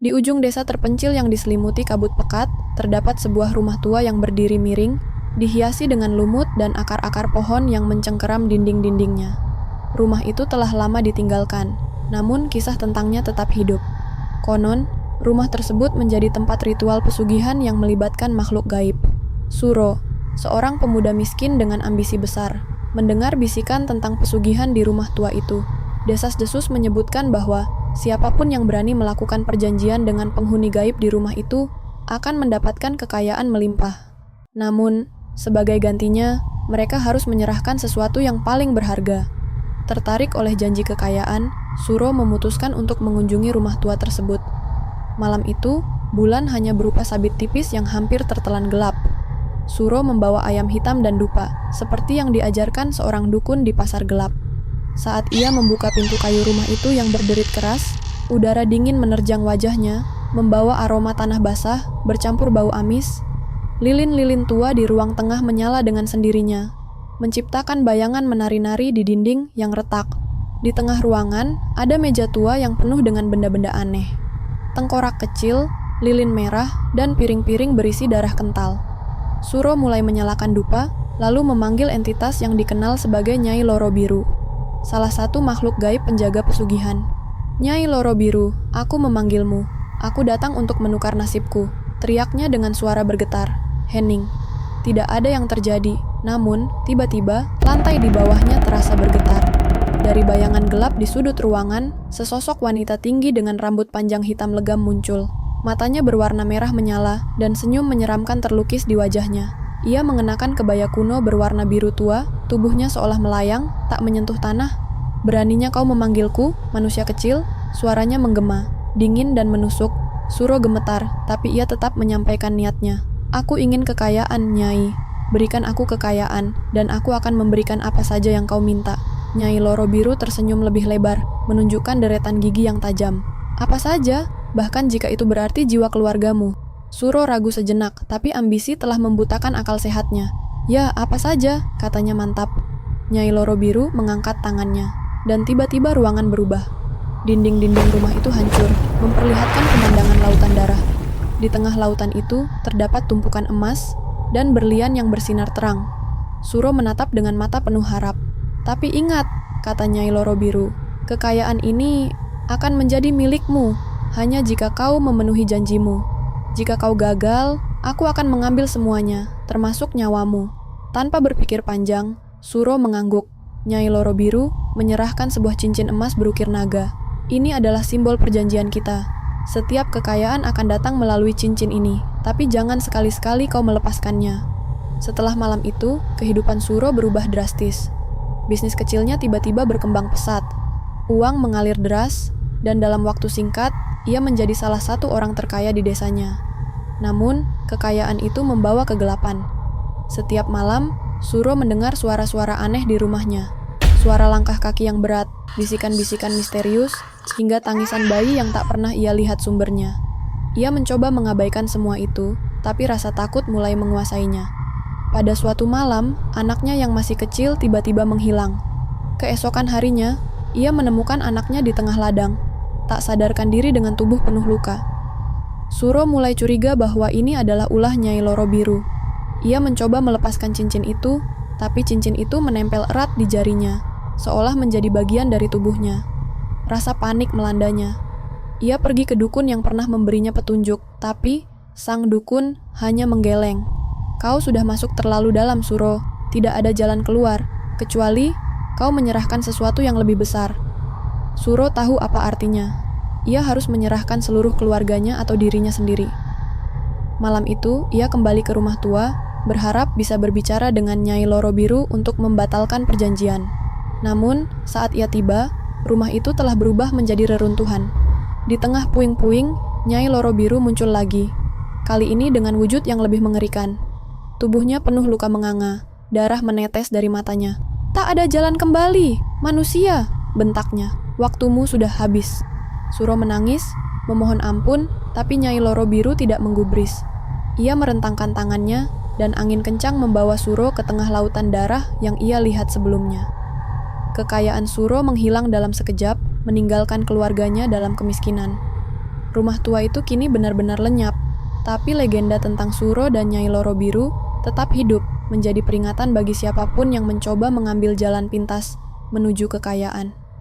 Di ujung desa terpencil yang diselimuti kabut pekat, terdapat sebuah rumah tua yang berdiri miring, dihiasi dengan lumut dan akar-akar pohon yang mencengkeram dinding-dindingnya. Rumah itu telah lama ditinggalkan, namun kisah tentangnya tetap hidup. Konon, rumah tersebut menjadi tempat ritual pesugihan yang melibatkan makhluk gaib. Suro, seorang pemuda miskin dengan ambisi besar, mendengar bisikan tentang pesugihan di rumah tua itu. Desas-desus menyebutkan bahwa siapapun yang berani melakukan perjanjian dengan penghuni gaib di rumah itu akan mendapatkan kekayaan melimpah. Namun, sebagai gantinya, mereka harus menyerahkan sesuatu yang paling berharga. Tertarik oleh janji kekayaan, Suro memutuskan untuk mengunjungi rumah tua tersebut. Malam itu, bulan hanya berupa sabit tipis yang hampir tertelan gelap. Suro membawa ayam hitam dan dupa, seperti yang diajarkan seorang dukun di pasar gelap. Saat ia membuka pintu kayu rumah itu yang berderit keras, udara dingin menerjang wajahnya, membawa aroma tanah basah, bercampur bau amis. Lilin-lilin tua di ruang tengah menyala dengan sendirinya, menciptakan bayangan menari-nari di dinding yang retak. Di tengah ruangan, ada meja tua yang penuh dengan benda-benda aneh. Tengkorak kecil, lilin merah, dan piring-piring berisi darah kental. Suro mulai menyalakan dupa, lalu memanggil entitas yang dikenal sebagai Nyai Loro Biru, salah satu makhluk gaib penjaga pesugihan. "Nyai Loro Biru, aku memanggilmu. Aku datang untuk menukar nasibku," teriaknya dengan suara bergetar. Hening. Tidak ada yang terjadi, namun tiba-tiba lantai di bawahnya terasa bergetar. Dari bayangan gelap di sudut ruangan, sesosok wanita tinggi dengan rambut panjang hitam legam muncul. Matanya berwarna merah menyala, dan senyum menyeramkan terlukis di wajahnya. Ia mengenakan kebaya kuno berwarna biru tua, tubuhnya seolah melayang, tak menyentuh tanah. "Beraninya kau memanggilku, manusia kecil?" Suaranya menggema, dingin dan menusuk. Suro gemetar, tapi ia tetap menyampaikan niatnya. "Aku ingin kekayaan, Nyai. Berikan aku kekayaan, dan aku akan memberikan apa saja yang kau minta." Nyai Loro Biru tersenyum lebih lebar, menunjukkan deretan gigi yang tajam. "Apa saja? Bahkan jika itu berarti jiwa keluargamu." Suro ragu sejenak, tapi ambisi telah membutakan akal sehatnya. "Ya, apa saja," katanya mantap. Nyai Loro Biru mengangkat tangannya, dan tiba-tiba ruangan berubah. Dinding-dinding rumah itu hancur, memperlihatkan pemandangan lautan darah. Di tengah lautan itu, terdapat tumpukan emas dan berlian yang bersinar terang. Suro menatap dengan mata penuh harap. "Tapi ingat," kata Nyai Loro Biru, "kekayaan ini akan menjadi milikmu hanya jika kau memenuhi janjimu. Jika kau gagal, aku akan mengambil semuanya, termasuk nyawamu." Tanpa berpikir panjang, Suro mengangguk. Nyai Loro Biru menyerahkan sebuah cincin emas berukir naga. "Ini adalah simbol perjanjian kita. Setiap kekayaan akan datang melalui cincin ini, tapi jangan sekali-sekali kau melepaskannya." Setelah malam itu, kehidupan Suro berubah drastis. Bisnis kecilnya tiba-tiba berkembang pesat. Uang mengalir deras, dan dalam waktu singkat, ia menjadi salah satu orang terkaya di desanya. Namun, kekayaan itu membawa kegelapan. Setiap malam, Suro mendengar suara-suara aneh di rumahnya. Suara langkah kaki yang berat, bisikan-bisikan misterius, hingga tangisan bayi yang tak pernah ia lihat sumbernya. Ia mencoba mengabaikan semua itu, tapi rasa takut mulai menguasainya. Pada suatu malam, anaknya yang masih kecil tiba-tiba menghilang. Keesokan harinya, ia menemukan anaknya di tengah ladang, tak sadarkan diri dengan tubuh penuh luka. Suro mulai curiga bahwa ini adalah ulah Nyai Loro Biru. Ia mencoba melepaskan cincin itu, tapi cincin itu menempel erat di jarinya, seolah menjadi bagian dari tubuhnya. Rasa panik melandanya. Ia pergi ke dukun yang pernah memberinya petunjuk, tapi sang dukun hanya menggeleng. "Kau sudah masuk terlalu dalam, Suro. Tidak ada jalan keluar, kecuali kau menyerahkan sesuatu yang lebih besar." Suro tahu apa artinya. Ia harus menyerahkan seluruh keluarganya atau dirinya sendiri. Malam itu, ia kembali ke rumah tua, berharap bisa berbicara dengan Nyai Loro Biru untuk membatalkan perjanjian. Namun, saat ia tiba, rumah itu telah berubah menjadi reruntuhan. Di tengah puing-puing, Nyai Loro Biru muncul lagi. Kali ini dengan wujud yang lebih mengerikan. Tubuhnya penuh luka menganga, darah menetes dari matanya. "Tak ada jalan kembali, manusia!" bentaknya. "Waktumu sudah habis." Suro menangis, memohon ampun, tapi Nyai Loro Biru tidak menggubris. Ia merentangkan tangannya, dan angin kencang membawa Suro ke tengah lautan darah yang ia lihat sebelumnya. Kekayaan Suro menghilang dalam sekejap, meninggalkan keluarganya dalam kemiskinan. Rumah tua itu kini benar-benar lenyap, tapi legenda tentang Suro dan Nyai Loro Biru tetap hidup, menjadi peringatan bagi siapapun yang mencoba mengambil jalan pintas menuju kekayaan.